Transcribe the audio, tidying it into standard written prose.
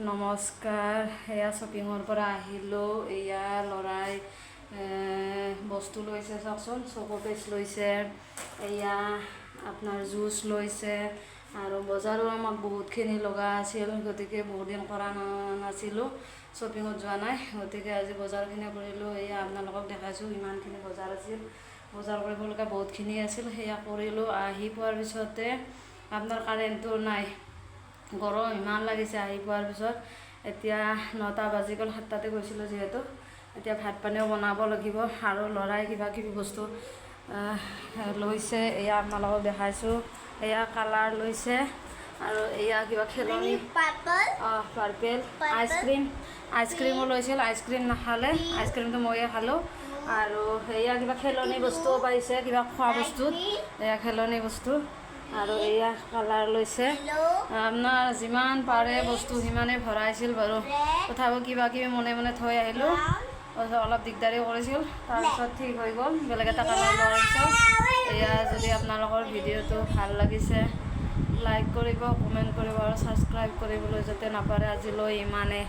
নমস্কাৰ। এয়া শ্বপিঙৰ পৰা আহিলোঁ। এয়া ল'ৰাই বস্তু লৈছে, চাওকচোন। চকো পেষ্ট লৈছে, এয়া আপোনাৰ জুচ লৈছে আৰু বজাৰো আমাক বহুতখিনি লগা আছিল, গতিকে বহুত দিন কৰা নাছিলোঁ, শ্বপিঙত যোৱা নাই, গতিকে আজি বজাৰখিনি কৰিলোঁ। এয়া আপোনালোকক দেখাইছোঁ ইমানখিনি বজাৰ আছিল, বজাৰ কৰিবলগা বহুতখিনি আছিল, সেয়া কৰিলোঁ। আহি পোৱাৰ পিছতে আপোনাৰ কাৰেণ্টটো নাই, গৰম ইমান লাগিছে। আহি পোৱাৰ পিছত এতিয়া 9টা বাজি গ'ল, 7টাতে গৈছিলোঁ যিহেতু। এতিয়া ভাত পানীও বনাব লাগিব আৰু ল'ৰাই কিবা কিবি বস্তু লৈছে, এয়া আপোনালোকক দেখাইছোঁ। এয়া কালাৰ লৈছে আৰু এয়া কিবা খেলনি, পাৰ্পেল আইচক্ৰীমো লৈছিল। আইচক্ৰীম নাখালে, আইচক্ৰীমটো ময়ে খালোঁ। আৰু এয়া কিবা খেলনি বস্তুও পাইছে, কিবা খোৱা বস্তুত, এয়া খেলনি বস্তু। আৰু এয়া কালাৰ লৈছে। আপোনাৰ যিমান পাৰে বস্তু সিমানেই ভৰাইছিল বাৰু, তথাপিও কিবা কিবি মনে মনে থৈ আহিলোঁ, অলপ দিগদাৰী কৰিছিল। তাৰপিছত ঠিক হৈ গ'ল, বেলেগ এটা কালাৰ লোৱাৰ পিছত। এয়া যদি আপোনালোকৰ ভিডিঅ'টো ভাল লাগিছে, লাইক কৰিব, কমেণ্ট কৰিব আৰু ছাবস্ক্ৰাইব কৰিবলৈ যাতে নাপাৰে আজিলৈ ইমানে।